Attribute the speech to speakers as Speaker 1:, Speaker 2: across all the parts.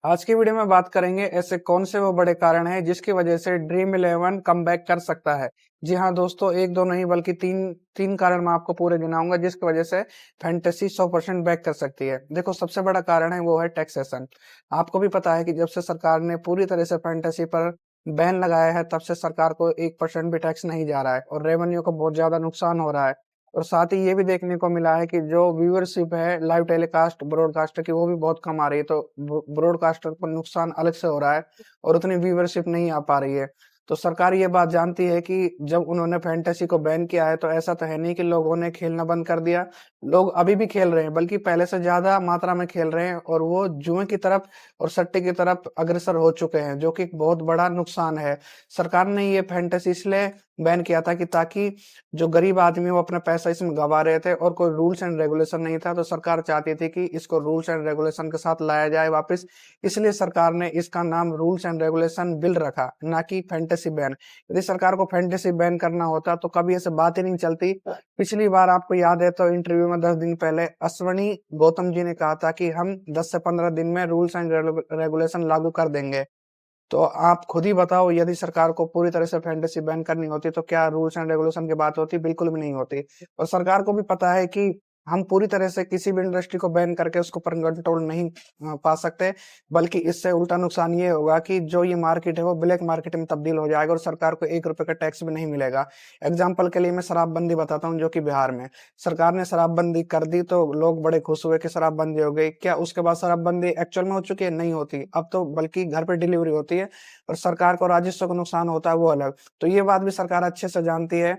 Speaker 1: आज की वीडियो में बात करेंगे ऐसे कौन से वो बड़े कारण हैं जिसकी वजह से ड्रीम इलेवन कमबैक कर सकता है। जी हाँ दोस्तों, एक दो नहीं बल्कि तीन तीन कारण मैं आपको पूरे गिनाऊंगा जिसकी वजह से फैंटेसी 100% बैक कर सकती है। देखो, सबसे बड़ा कारण है वो है टैक्सेशन। आपको भी पता है कि जब से सरकार ने पूरी तरह से फैंटेसी पर बैन लगाया है तब से सरकार को 1% भी टैक्स नहीं जा रहा है और रेवेन्यू को बहुत ज्यादा नुकसान हो रहा है। और साथ ही ये भी देखने को मिला है कि जो व्यूअरशिप है लाइव टेलीकास्ट ब्रॉडकास्टर की वो भी बहुत कम आ रही है, तो ब्रॉडकास्टर पर नुकसान अलग से हो रहा है और उतनी व्यूअरशिप नहीं आ पा रही है। तो सरकार ये बात जानती है कि जब उन्होंने फैंटेसी को बैन किया है तो ऐसा तो है नहीं कि लोगों ने खेलना बंद कर दिया। लोग अभी भी खेल रहे हैं, बल्कि पहले से ज्यादा मात्रा में खेल रहे हैं और वो जुए की तरफ और सट्टे की तरफ अग्रसर हो चुके हैं, जो कि एक बहुत बड़ा नुकसान है। सरकार ने ये फैंटेसी इसलिए बैन किया था कि ताकि जो गरीब आदमी वो अपना पैसा इसमें गवा रहे थे और कोई रूल्स एंड रेगुलेशन नहीं था, तो सरकार चाहती थी कि इसको रूल्स एंड रेगुलेशन के साथ लाया जाए वापस। इसलिए सरकार ने इसका नाम रूल्स एंड रेगुलेशन बिल रखा, ना कि फैंटेसी बैन। यदि सरकार को फैंटेसी बैन करना होता तो कभी ऐसे बात ही नहीं चलती। पिछली बार आपको याद है तो इंटरव्यू में 10 दिन पहले अश्वनी गौतम जी ने कहा था कि हम 10 से 15 दिन में रूल्स एंड रेगुलेशन लागू कर देंगे। तो आप खुद ही बताओ, यदि सरकार को पूरी तरह से फैंटेसी बैन करनी होती तो क्या रूल्स एंड रेगुलेशन की बात होती? बिल्कुल भी नहीं होती। और सरकार को भी पता है कि हम पूरी तरह से किसी भी इंडस्ट्री को बैन करके उसको पर कंट्रोल नहीं पा सकते, बल्कि इससे उल्टा नुकसान ये होगा कि जो ये मार्केट है वो ब्लैक मार्केट में तब्दील हो जाएगा और सरकार को 1 रुपए का टैक्स भी नहीं मिलेगा। एग्जाम्पल के लिए मैं शराबबंदी बताता हूँ, जो कि बिहार में सरकार ने शराबबंदी कर दी तो लोग बड़े खुश हुए कि शराबबंदी हो गई। क्या उसके बाद शराबबंदी एक्चुअल में हो चुकी है? नहीं होती। अब तो बल्कि घर पे डिलीवरी होती है और सरकार को राजस्व को नुकसान होता है वो अलग। तो ये बात भी सरकार अच्छे से जानती है,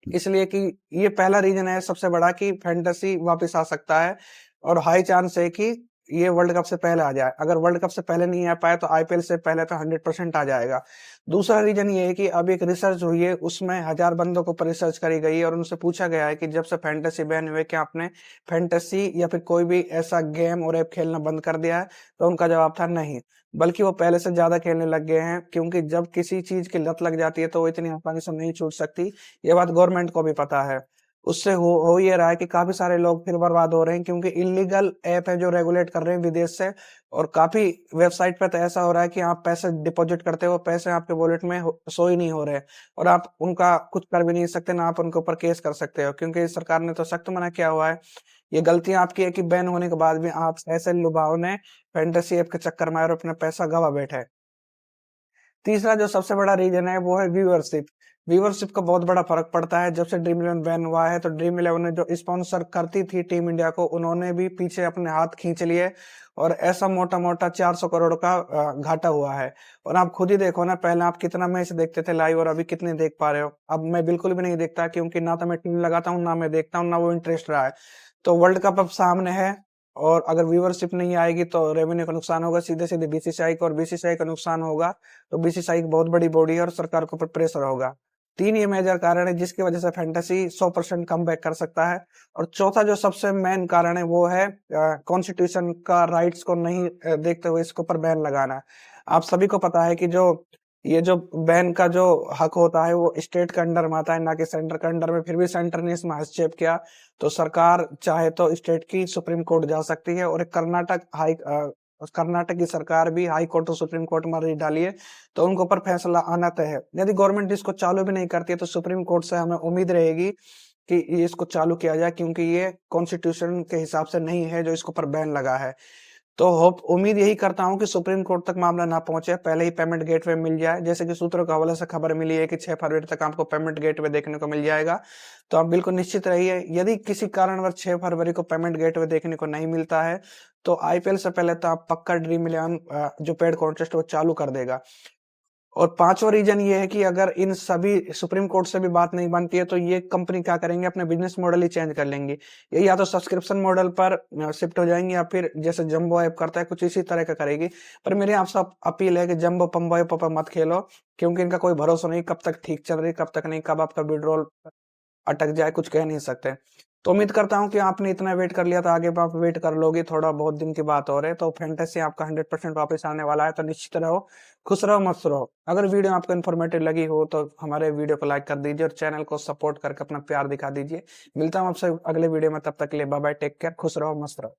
Speaker 1: इसलिए कि ये पहला रीजन है सबसे बड़ा कि फैंटेसी वापस आ सकता है और हाई चांस है कि ये वर्ल्ड कप से पहले आ जाए। अगर वर्ल्ड कप से पहले नहीं आ पाया तो आईपीएल से पहले तो 100% आ जाएगा। दूसरा रीजन ये है कि अब एक रिसर्च हुई है, उसमें 1000 बंदों के ऊपर रिसर्च करी गई है और उनसे पूछा गया है कि जब से फैंटेसी बैन हुए क्या आपने फैंटेसी या फिर कोई भी ऐसा गेम और ऐप खेलना बंद कर दिया है? तो उनका जवाब था नहीं, बल्कि वो पहले से ज्यादा खेलने लग गए हैं, क्योंकि जब किसी चीज की लत लग जाती है तो वो इतनी आसानी से नहीं छूट सकती। ये बात गवर्नमेंट को भी पता है। उससे हो ये रहा है कि काफी सारे लोग फिर बर्बाद हो रहे हैं, क्योंकि इलीगल ऐप है जो रेगुलेट कर रहे हैं विदेश से। और काफी वेबसाइट पे तो ऐसा हो रहा है कि आप पैसे डिपॉजिट करते हो, पैसे आपके वॉलेट में शो ही नहीं हो रहे और आप उनका कुछ कर भी नहीं सकते, ना आप उनके ऊपर केस कर सकते हो, क्योंकि सरकार ने तो सख्त मना किया हुआ है। ये गलतियां आपकी है कि बैन होने के बाद भी आप ऐसे लुभावने फैंटेसी ऐप के चक्कर में और अपना पैसा गवा बैठे। तीसरा जो सबसे बड़ा रीजन है वो है व्यूअरशिप। व्यूअरशिप का बहुत बड़ा फर्क पड़ता है। जब से ड्रीम इलेवन बैन हुआ है तो ड्रीम इलेवन ने जो स्पॉन्सर करती थी टीम इंडिया को, उन्होंने भी पीछे अपने हाथ खींच लिए और ऐसा मोटा मोटा 400 करोड़ का घाटा हुआ है। और आप खुद ही देखो ना, पहले आप कितना मैच देखते थे लाइव और अभी कितने देख पा रहे हो? अब मैं बिल्कुल भी नहीं देखता, क्योंकि ना तो मैं टीम लगाता हूँ, ना मैं देखता हूँ, ना वो इंटरेस्ट रहा है। तो वर्ल्ड कप अब सामने है और अगर व्यूअरशिप नहीं आएगी तो रेवेन्यू का नुकसान होगा सीधे सीधे बीसीसीआई को, और बीसीसीआई का नुकसान होगा तो बीसीसीआई एक बहुत बड़ी बॉडी है और सरकार के ऊपर प्रेशर होगा। तीन ये मेजर कारण है जिसकी वजह से फैंटेसी 100% कम बैक कर सकता है। और चौथा जो सबसे मेन कारण है वो है कॉन्स्टिट्यूशन का राइट्स को नहीं देखते हुए इसके ऊपर बैन लगाना। आप सभी को पता है कि जो ये जो बैन का जो हक होता है वो स्टेट के अंडर में आता है, ना कि सेंटर के अंडर में। फिर भी सेंटर ने इसमें हस्तक्षेप किया तो सरकार चाहे तो स्टेट की सुप्रीम कोर्ट जा सकती है और एक कर्नाटक की सरकार भी हाई कोर्ट और सुप्रीम कोर्ट में अर्जी डाली है, तो उनके ऊपर फैसला आना तय है। यदि गवर्नमेंट इसको चालू भी नहीं करती है तो सुप्रीम कोर्ट से हमें उम्मीद रहेगी कि ये इसको चालू किया जाए, क्योंकि ये कॉन्स्टिट्यूशन के हिसाब से नहीं है जो इसके ऊपर बैन लगा है। तो होप उम्मीद यही करता हूं कि सुप्रीम कोर्ट तक मामला ना पहुंचे, पहले ही पेमेंट गेटवे मिल जाए। जैसे कि सूत्रों के हवाले से खबर मिली है कि 6 फरवरी तक आपको पेमेंट गेटवे देखने को मिल जाएगा। तो आप बिल्कुल निश्चित रहिए, यदि किसी कारणवश 6 फरवरी को पेमेंट गेटवे देखने को नहीं मिलता है तो आईपीएल से पहले तो आप पक्का ड्रीम इलेवन जो पेड कॉन्टेस्ट वो चालू कर देगा। और पांचवा रीजन ये है कि अगर इन सभी सुप्रीम कोर्ट से भी बात नहीं बनती है तो ये कंपनी क्या करेंगे, अपने बिजनेस मॉडल ही चेंज कर लेंगे। ये या तो सब्सक्रिप्शन मॉडल पर शिफ्ट हो जाएंगे या फिर जैसे जंबो ऐप करता है कुछ इसी तरह का करेगी। पर मेरी आपसे अपील है कि जंबो पंबो ऐप पर मत खेलो, क्योंकि इनका कोई भरोसा नहीं, कब तक ठीक चल रही कब तक नहीं, कब आपका विड्रॉल अटक जाए कुछ कह नहीं सकते। तो उम्मीद करता हूँ कि आपने इतना वेट कर लिया तो आगे भी आप वेट कर लोगे, थोड़ा बहुत दिन की बात हो रही है। तो फैंटेसी आपका 100% वापस आने वाला है, तो निश्चित रहो, खुश रहो, मस्त रहो। अगर वीडियो आपको इन्फॉर्मेटिव लगी हो तो हमारे वीडियो को लाइक कर दीजिए और चैनल को सपोर्ट करके अपना प्यार दिखा दीजिए। मिलता हूँ आपसे अगले वीडियो में, तब तक के लिए बाय बाय, टेक केयर, खुश रहो, मस्त रहो।